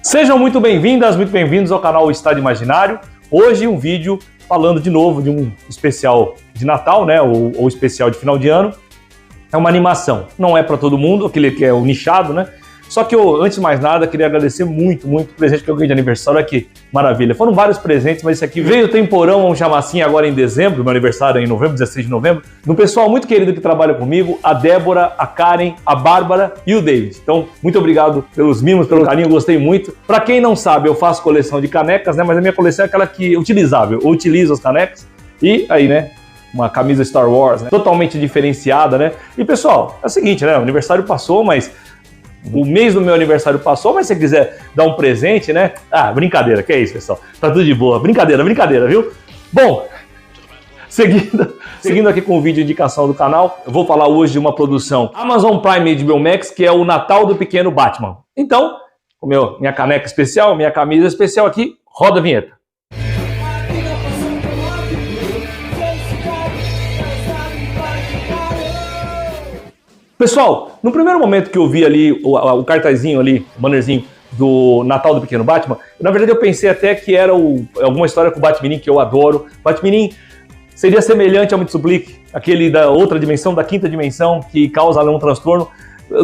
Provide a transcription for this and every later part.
Sejam muito bem-vindas, muito bem-vindos ao canal Estado Imaginário. Hoje um vídeo falando de novo de um especial de Natal, né, ou especial de final de ano. É uma animação, não é para todo mundo, aquele que é o nichado, né? Só que eu, antes de mais nada, queria agradecer muito o presente que eu ganhei de aniversário aqui. Maravilha. Foram vários presentes, mas esse aqui veio temporão, vamos chamar assim, agora em dezembro, meu aniversário é em novembro, 16 de novembro, de um pessoal muito querido que trabalha comigo, a Débora, a Karen, a Bárbara e o David. Então, muito obrigado pelos mimos, pelo carinho, gostei muito. Para quem não sabe, eu faço coleção de canecas, né? Mas a minha coleção é aquela que é utilizável. Eu utilizo as canecas e aí, né? Uma camisa Star Wars, né? Totalmente diferenciada, né? E pessoal, é o seguinte, né? O aniversário passou, mas o mês do meu aniversário passou, mas se você quiser dar um presente, né? Ah, brincadeira, que é isso, pessoal? Tá tudo de boa. Brincadeira, viu? Bom, seguindo aqui com o vídeo de indicação do canal, eu vou falar hoje de uma produção Amazon Prime e HBO Max, que é o Natal do Pequeno Batman. Então, minha caneca especial, minha camisa especial aqui, roda a vinheta. Pessoal, no primeiro momento que eu vi ali o cartazinho ali, o bannerzinho do Natal do Pequeno Batman, na verdade eu pensei até que era alguma história com o Batmirim, que eu adoro. Batmirim seria semelhante ao Mxyzptlk, aquele da outra dimensão, da quinta dimensão, que causa um transtorno.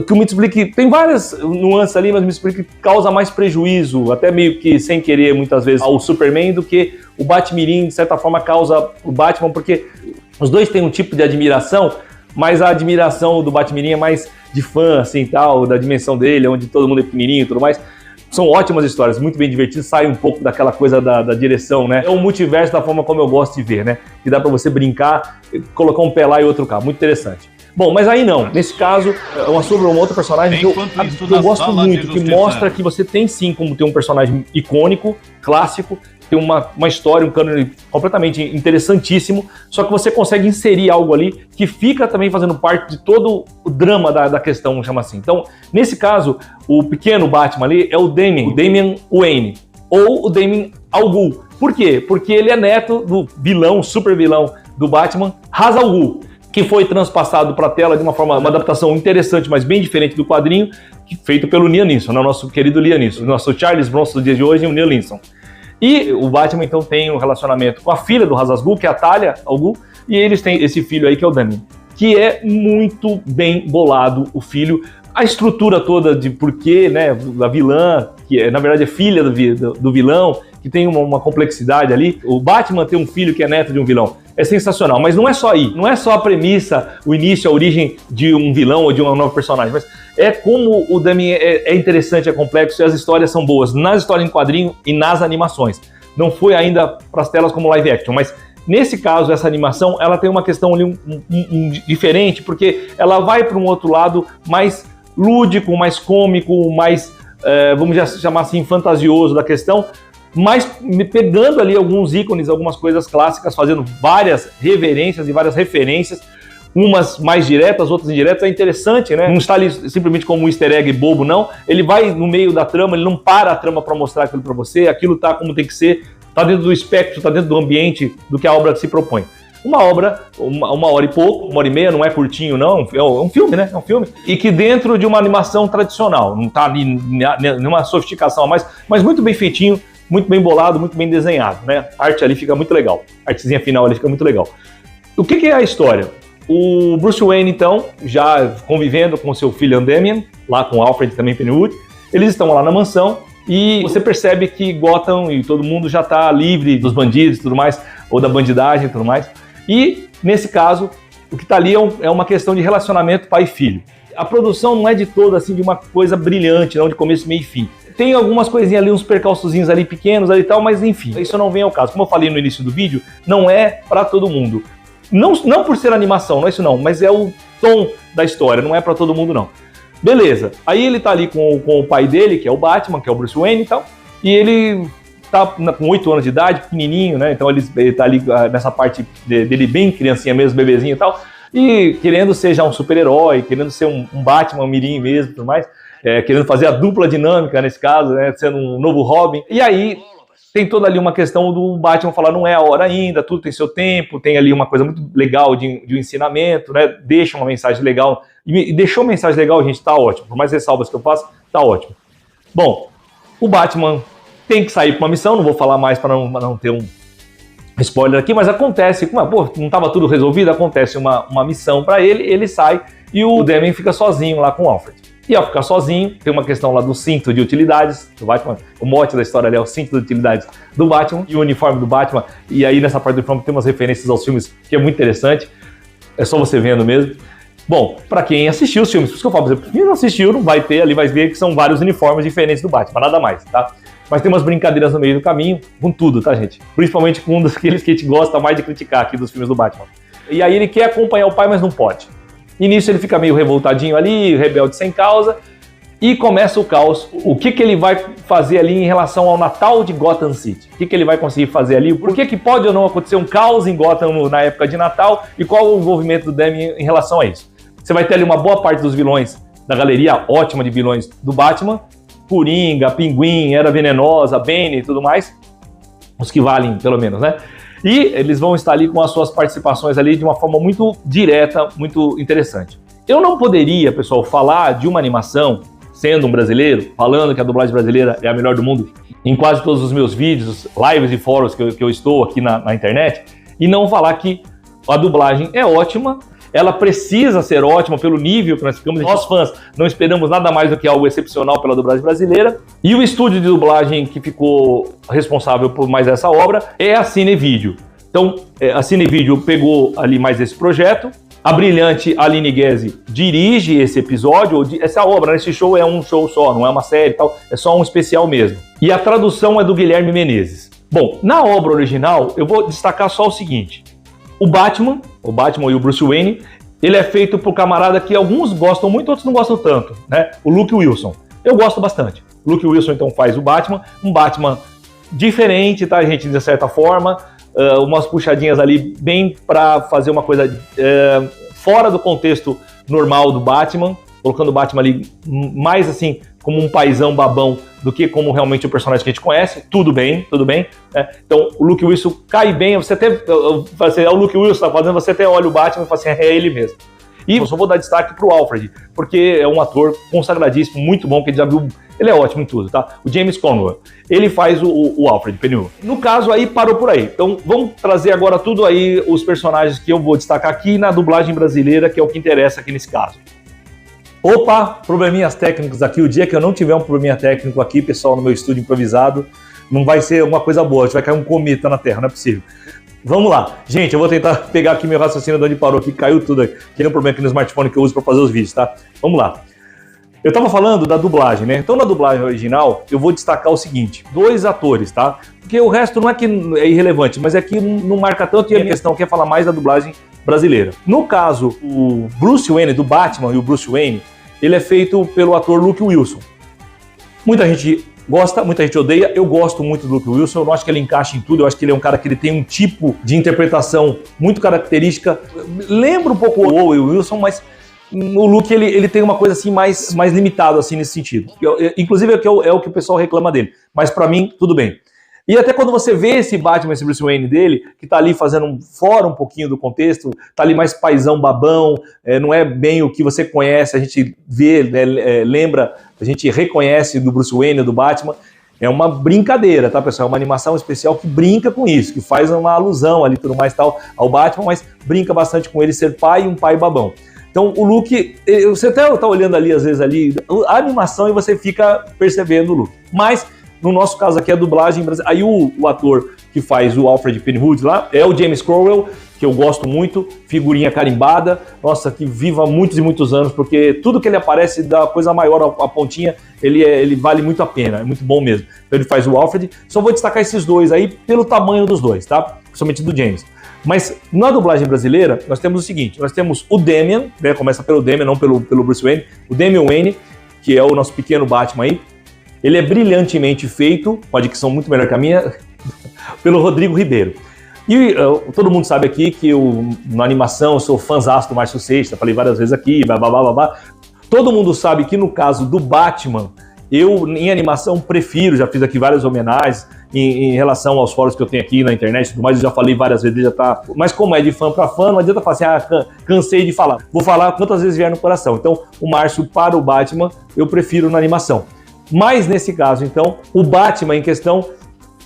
Que o Mxyzptlk tem várias nuances ali, mas o Mxyzptlk causa mais prejuízo, até meio que sem querer muitas vezes, ao Superman do que o Batmirim, de certa forma, causa o Batman, porque os dois têm um tipo de admiração, mas a admiração do Batmirim é mais de fã, assim, tal, da dimensão dele, onde todo mundo é pequenininho e tudo mais. São ótimas histórias, muito bem divertidas, sai um pouco daquela coisa da direção, né? É o multiverso da forma como eu gosto de ver, né? Que dá pra você brincar, colocar um pé lá e outro cá, muito interessante. Bom, mas aí não, nesse caso, é sobre um outro personagem que eu gosto muito, que mostra que você tem sim como ter um personagem icônico, clássico, tem uma história, um cânone completamente interessantíssimo, só que você consegue inserir algo ali que fica também fazendo parte de todo o drama da questão, vamos chamar assim. Então, nesse caso, o pequeno Batman ali é o Damian Wayne, ou o Damian Al Ghul. Por quê? Porque ele é neto do vilão, super vilão do Batman, Ra's al Ghul, que foi transpassado para a tela de uma forma, uma adaptação interessante, mas bem diferente do quadrinho, feito pelo Liam Neeson, né? O nosso querido Liam Neeson, o nosso Charles Bronson do dia de hoje, o Liam Neeson. E o Batman, então, tem um relacionamento com a filha do Ra's al Ghul, que é a Talia al Ghul, e eles têm esse filho aí, que é o Damian, que é muito bem bolado, o filho. A estrutura toda de porquê, né, a vilã, que na verdade é filha do vilão, que tem uma complexidade ali. O Batman tem um filho que é neto de um vilão. É sensacional, mas não é só aí. Não é só a premissa, o início, a origem de um vilão ou de um novo personagem, mas é como o Damian é interessante, é complexo e as histórias são boas nas histórias em quadrinho e nas animações. Não foi ainda para as telas como live action, mas nesse caso, essa animação, ela tem uma questão ali diferente, porque ela vai para um outro lado mais lúdico, mais cômico, mais, vamos chamar assim, fantasioso da questão, mas pegando ali alguns ícones, algumas coisas clássicas, fazendo várias reverências e várias referências, umas mais diretas, outras indiretas. É interessante, né? Não está ali simplesmente como um easter egg bobo, não. Ele vai no meio da trama, ele não para a trama para mostrar aquilo para você, aquilo tá como tem que ser, tá dentro do espectro, tá dentro do ambiente do que a obra se propõe. Uma obra, uma hora e pouco, uma hora e meia, não é curtinho não, é um filme, né? É um filme. E que dentro de uma animação tradicional, não tá ali nenhuma sofisticação a mais, mas muito bem feitinho, muito bem bolado, muito bem desenhado, né? A arte ali fica muito legal. A artezinha final ali fica muito legal. O que é a história? O Bruce Wayne, então, já convivendo com seu filho Damian, lá com Alfred também Pennywood, eles estão lá na mansão e você percebe que Gotham e todo mundo já está livre dos bandidos e tudo mais, ou da bandidagem e tudo mais. E, nesse caso, o que está ali é uma questão de relacionamento pai e filho. A produção não é de toda assim de uma coisa brilhante, não, de começo, meio e fim. Tem algumas coisinhas ali, uns percalçozinhos ali pequenos ali e tal, mas enfim, isso não vem ao caso. Como eu falei no início do vídeo, não é para todo mundo. Não por ser animação, não é isso não, mas é o tom da história, não é para todo mundo não. Beleza, aí ele tá ali com o pai dele, que é o Batman, que é o Bruce Wayne e tal, e ele tá com 8 anos de idade, pequenininho, né, então ele tá ali nessa parte dele bem criancinha mesmo, bebezinho e tal, e querendo ser já um super-herói, querendo ser um Batman mirim mesmo e tudo mais, querendo fazer a dupla dinâmica nesse caso, né, sendo um novo Robin, e aí tem toda ali uma questão do Batman falar não é a hora ainda, tudo tem seu tempo, tem ali uma coisa muito legal de ensinamento, né? Deixa uma mensagem legal, e deixou uma mensagem legal, gente, tá ótimo, por mais ressalvas que eu faço, tá ótimo. Bom, O Batman tem que sair para uma missão, não vou falar mais para não ter um spoiler aqui, mas acontece, pô, não estava tudo resolvido, acontece uma missão para ele, ele sai e o Damian fica sozinho lá com o Alfred. E ao ficar sozinho, tem uma questão lá do cinto de utilidades do Batman, o mote da história ali é o cinto de utilidades do Batman e o uniforme do Batman, e aí nessa parte do uniforme tem umas referências aos filmes que é muito interessante, é só você vendo mesmo. Bom, para quem assistiu os filmes, por isso que eu falo, quem não assistiu não vai ter ali, vai ver que são vários uniformes diferentes do Batman, nada mais, tá? Mas tem umas brincadeiras no meio do caminho, com tudo, tá, gente? Principalmente com um daqueles que a gente gosta mais de criticar aqui dos filmes do Batman. E aí ele quer acompanhar o pai, mas não pode. E nisso ele fica meio revoltadinho ali, rebelde sem causa, e começa o caos. O que ele vai fazer ali em relação ao Natal de Gotham City? O que ele vai conseguir fazer ali? Por que pode ou não acontecer um caos em Gotham na época de Natal? E qual o envolvimento do Damian em relação a isso? Você vai ter ali uma boa parte dos vilões da galeria ótima de vilões do Batman, Coringa, Pinguim, Era Venenosa, Bane e tudo mais, os que valem pelo menos, né? E eles vão estar ali com as suas participações ali de uma forma muito direta, muito interessante. Eu não poderia, pessoal, falar de uma animação, sendo um brasileiro, falando que a dublagem brasileira é a melhor do mundo, em quase todos os meus vídeos, lives e fóruns que eu estou aqui na internet, e não falar que a dublagem é ótima, ela precisa ser ótima pelo nível que nós ficamos. Nós fãs não esperamos nada mais do que algo excepcional pela dublagem brasileira. E o estúdio de dublagem que ficou responsável por mais essa obra é a Cinevídeo. Então, a Cinevídeo pegou ali mais esse projeto. A brilhante Aline Guese dirige esse episódio. Essa obra, esse show é um show só, não é uma série e tal, é só um especial mesmo. E a tradução é do Guilherme Menezes. Bom, na obra original, eu vou destacar só o seguinte. O Batman e o Bruce Wayne, ele é feito por camarada que alguns gostam muito, outros não gostam tanto, né? O Luke Wilson. Eu gosto bastante. O Luke Wilson, então, faz o Batman, um Batman diferente, tá, gente, de certa forma, umas puxadinhas ali bem pra fazer uma coisa fora do contexto normal do Batman, colocando o Batman ali mais assim, como um paizão babão do que como realmente o personagem que a gente conhece. Tudo bem, né? Então o Luke Wilson cai bem, você até, é o Luke Wilson tá fazendo, você até olha o Batman e fala assim, é ele mesmo. E eu só vou dar destaque pro Alfred, porque é um ator consagradíssimo, muito bom, que a gente já viu, ele é ótimo em tudo, tá? O James Conwell, ele faz o Alfred Pennyworth. No caso aí, parou por aí. Então vamos trazer agora tudo aí, os personagens que eu vou destacar aqui na dublagem brasileira, que é o que interessa aqui nesse caso. Opa, probleminhas técnicos aqui. O dia que eu não tiver um probleminha técnico aqui, pessoal, no meu estúdio improvisado, não vai ser uma coisa boa, a gente vai cair um cometa na Terra, não é possível. Vamos lá. Gente, eu vou tentar pegar aqui meu raciocínio de onde parou aqui, caiu tudo aqui. Tem um problema aqui no smartphone que eu uso para fazer os vídeos, tá? Vamos lá. Eu tava falando da dublagem, né? Então, na dublagem original, eu vou destacar o seguinte, 2 atores, tá? Porque o resto não é que é irrelevante, mas é que não marca tanto, e a minha questão aqui é falar mais da dublagem brasileira. No caso, o Bruce Wayne, do Batman e o Bruce Wayne, ele é feito pelo ator Luke Wilson. Muita gente gosta, muita gente odeia. Eu gosto muito do Luke Wilson, eu não acho que ele encaixa em tudo, eu acho que ele é um cara que ele tem um tipo de interpretação muito característica. Lembra um pouco o Owen Wilson, mas o Luke ele tem uma coisa assim mais limitada assim, nesse sentido. Inclusive é o que o pessoal reclama dele, mas pra mim, tudo bem. E até quando você vê esse Batman, esse Bruce Wayne dele, que tá ali fazendo fora um pouquinho do contexto, tá ali mais paizão babão, não é bem o que você conhece, a gente vê, lembra, a gente reconhece do Bruce Wayne, do Batman, é uma brincadeira, tá, pessoal? É uma animação especial que brinca com isso, que faz uma alusão ali, tudo mais tal, ao Batman, mas brinca bastante com ele ser pai e um pai babão. Então o Luke, você até tá olhando ali, às vezes ali, a animação e você fica percebendo o Luke, mas no nosso caso aqui, a dublagem brasileira. Aí o ator que faz o Alfred Pennyworth lá é o James Cromwell, que eu gosto muito, figurinha carimbada, nossa, que viva muitos e muitos anos, porque tudo que ele aparece da coisa maior a pontinha, ele vale muito a pena, é muito bom mesmo. Então ele faz o Alfred, só vou destacar esses dois aí pelo tamanho dos dois, tá? Principalmente do James. Mas na dublagem brasileira, nós temos o seguinte, nós temos o Damian, né, começa pelo Damian, não pelo Bruce Wayne, o Damian Wayne, que é o nosso pequeno Batman aí. Ele é brilhantemente feito, com a dicção muito melhor que a minha, pelo Rodrigo Ribeiro. E todo mundo sabe aqui que na animação eu sou fãzaço do Márcio Seixas, falei várias vezes aqui, blá, blá, blá, blá, blá. Todo mundo sabe que no caso do Batman, eu em animação prefiro, já fiz aqui várias homenagens em relação aos fóruns que eu tenho aqui na internet e tudo mais, eu já falei várias vezes, já tá. Mas como é de fã para fã, não adianta falar assim, cansei de falar. Vou falar quantas vezes vier no coração. Então, o Márcio para o Batman, eu prefiro na animação. Mas nesse caso, então, o Batman em questão,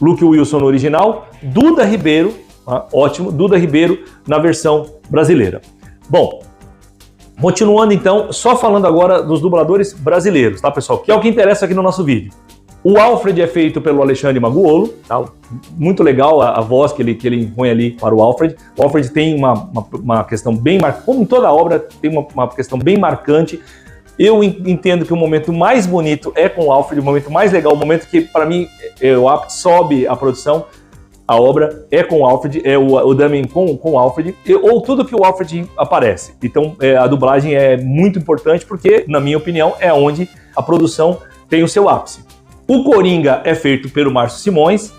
Luke Wilson no original, Duda Ribeiro, ótimo, Duda Ribeiro na versão brasileira. Bom, continuando então, só falando agora dos dubladores brasileiros, tá, pessoal? Que é o que interessa aqui no nosso vídeo. O Alfred é feito pelo Alexandre Maguolo, tá? Muito legal a voz que ele põe ali para o Alfred. O Alfred tem uma questão bem marcante, como em toda a obra, tem uma questão bem marcante. Eu entendo que o momento mais bonito é com o Alfred, o momento mais legal, o momento que, para mim, o ápice sobe a produção, a obra é com o Alfred, é o dubbing com o Alfred, ou tudo que o Alfred aparece. Então, a dublagem é muito importante porque, na minha opinião, é onde a produção tem o seu ápice. O Coringa é feito pelo Márcio Simões,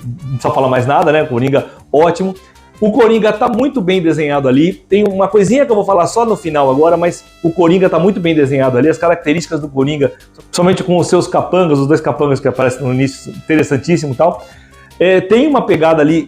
não precisa falar mais nada, né? Coringa, ótimo. O Coringa tá muito bem desenhado ali. Tem uma coisinha que eu vou falar só no final agora, mas o Coringa tá muito bem desenhado ali. As características do Coringa, somente com os seus capangas, os 2 capangas que aparecem no início, interessantíssimo e tal. Tem uma pegada ali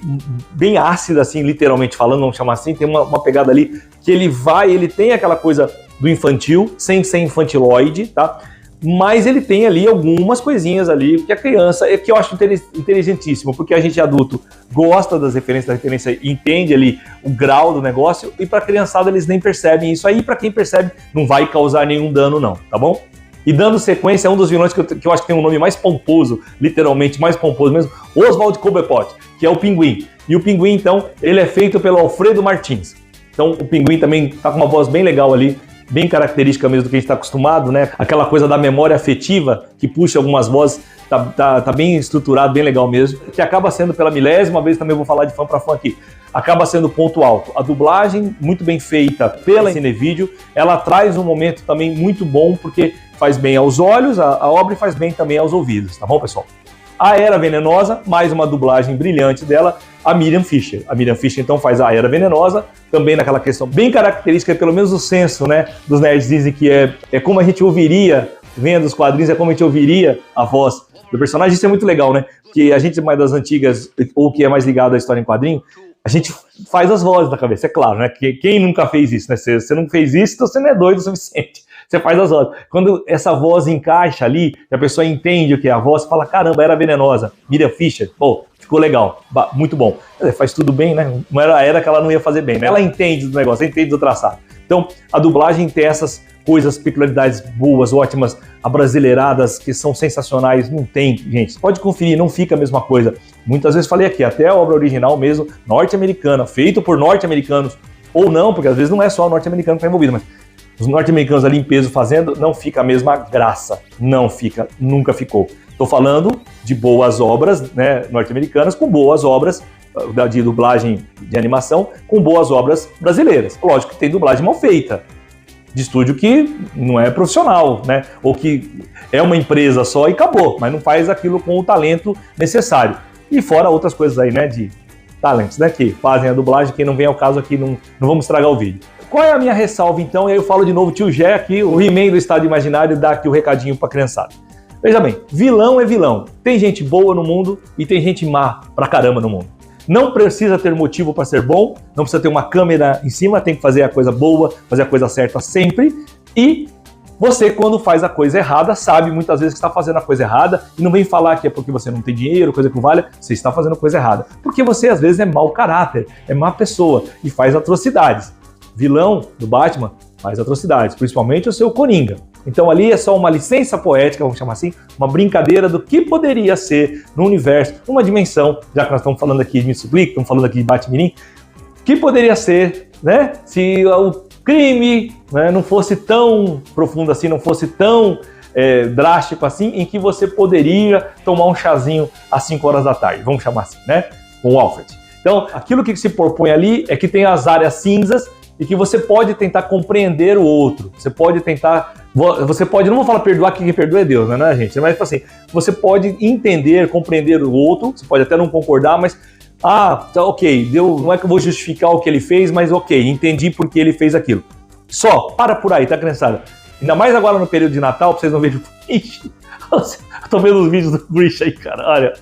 bem ácida, assim, literalmente falando, vamos chamar assim. Tem uma pegada ali que ele tem aquela coisa do infantil, sem ser infantiloide, tá? Mas ele tem ali algumas coisinhas ali que a criança, que eu acho inteligentíssimo, porque a gente adulto gosta das referências, da referência, entende ali o grau do negócio, e para a criançada eles nem percebem isso aí, para quem percebe não vai causar nenhum dano não, tá bom? E dando sequência, um dos vilões que eu acho que tem um nome mais pomposo, literalmente mais pomposo mesmo, Oswald Cobblepot, que é o Pinguim. E o Pinguim, então, ele é feito pelo Alfredo Martins. Então o Pinguim também tá com uma voz bem legal ali, bem característica mesmo do que a gente está acostumado, né? Aquela coisa da memória afetiva que puxa algumas vozes, tá bem estruturado, bem legal mesmo, que acaba sendo pela milésima vez, também vou falar de fã para fã aqui, acaba sendo ponto alto. A dublagem, muito bem feita pela Cinevídeo, ela traz um momento também muito bom, porque faz bem aos olhos, a obra, e faz bem também aos ouvidos, tá bom, pessoal? A Era Venenosa, mais uma dublagem brilhante dela, a Miriam Fischer. A Miriam Fischer, então, faz a Era Venenosa, também naquela questão bem característica, pelo menos o senso, né, dos nerds dizem que é como a gente ouviria, vendo os quadrinhos, é como a gente ouviria a voz do personagem. Isso é muito legal, né, que a gente mais das antigas, ou que é mais ligado à história em quadrinho, a gente faz as vozes da cabeça, é claro, né, que quem nunca fez isso, né, se você não fez isso, então você não é doido o suficiente. Você faz as vozes. Quando essa voz encaixa ali, a pessoa entende o que é a voz, fala, caramba, Era Venenosa, Miriam Fischer, pô, ficou legal, muito bom. Faz tudo bem, né? Não era que ela não ia fazer bem, né? Ela entende do negócio, ela entende do traçado. Então, a dublagem tem essas coisas, peculiaridades boas, ótimas, abrasileiradas, que são sensacionais. Não tem, gente, pode conferir, não fica a mesma coisa. Muitas vezes falei aqui, até a obra original mesmo, norte-americana, feito por norte-americanos, ou não, porque às vezes não é só o norte-americano que está envolvido, mas os norte-americanos ali em peso fazendo, não fica a mesma graça. Não fica, nunca ficou. Estou falando de boas obras, né, norte-americanas com boas obras de dublagem de animação, com boas obras brasileiras. Lógico que tem dublagem mal feita, de estúdio que não é profissional, né, ou que é uma empresa só e acabou, mas não faz aquilo com o talento necessário. E fora outras coisas aí, né, de talentos, né, que fazem a dublagem, que não vem ao caso aqui, não vamos estragar o vídeo. Qual é a minha ressalva, então? E aí eu falo de novo, tio Gé aqui, o He-Man do Estado Imaginário, dá aqui o recadinho pra criançada. Veja bem, vilão é vilão. Tem gente boa no mundo e tem gente má pra caramba no mundo. Não precisa ter motivo para ser bom, não precisa ter uma câmera em cima, tem que fazer a coisa boa, fazer a coisa certa sempre. E você, quando faz a coisa errada, sabe muitas vezes que está fazendo a coisa errada e não vem falar que é porque você não tem dinheiro, coisa que valha, você está fazendo coisa errada. Porque você, às vezes, é mau caráter, é má pessoa e faz atrocidades. Vilão do Batman faz atrocidades, principalmente o seu Coringa. Então ali é só uma licença poética, vamos chamar assim, uma brincadeira do que poderia ser no universo, numa dimensão, já que nós estamos falando aqui de Mr. Glick, estamos falando aqui de Batmirim, que poderia ser, né, se o crime, né, não fosse tão profundo assim, não fosse tão drástico assim, em que você poderia tomar um chazinho às 5 horas da tarde, vamos chamar assim, né, com o Alfred. Então, aquilo que se propõe ali é que tem as áreas cinzas e que você pode tentar compreender o outro. Você pode, não vou falar perdoar, que quem perdoa é Deus, né, gente? Mas assim, você pode entender, compreender o outro, você pode até não concordar, mas, tá, ok, não é que eu vou justificar o que ele fez, mas ok, entendi por que ele fez aquilo. Só, para por aí, tá, criançada? Ainda mais agora no período de Natal, pra vocês não verem o Grinch. Eu tô vendo os vídeos do Grinch aí, cara, olha.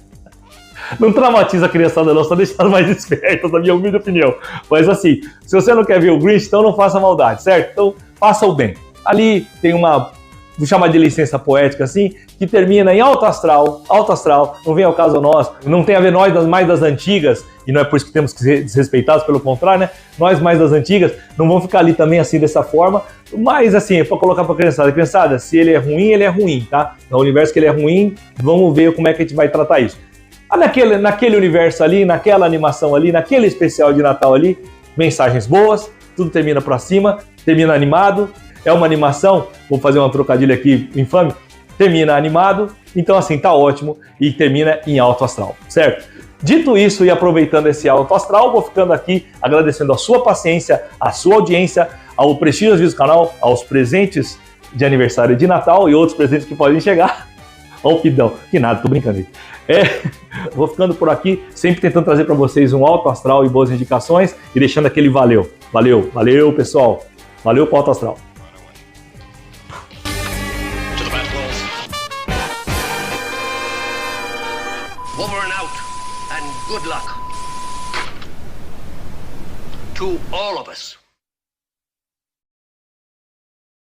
Não traumatiza a criançada não, só deixa elas mais espertas, na minha humilde opinião. Mas assim, se você não quer ver o Grinch, então não faça maldade, certo? Então faça o bem. Ali tem uma vou chamar de licença poética assim, que termina em alto astral, não vem ao caso nós, não tem a ver nós mais das antigas, e não é por isso que temos que ser desrespeitados, pelo contrário, né? Nós mais das antigas não vão ficar ali também assim dessa forma, mas assim, é para colocar para a criançada, se ele é ruim, tá? No universo que ele é ruim, vamos ver como é que a gente vai tratar isso. Naquele universo ali, naquela animação ali, naquele especial de Natal ali, mensagens boas, tudo termina pra cima, termina animado, é uma animação, vou fazer uma trocadilha aqui infame, termina animado, então assim, tá ótimo e termina em alto astral, certo? Dito isso e aproveitando esse alto astral, vou ficando aqui agradecendo a sua paciência, a sua audiência, ao prestígio do canal, aos presentes de aniversário de Natal e outros presentes que podem chegar. Ó o pidão, que nada, tô brincando. Vou ficando por aqui, sempre tentando trazer para vocês um alto astral e boas indicações e deixando aquele valeu. Valeu pessoal. Valeu pro alto astral. Over and out, and good luck to all of us.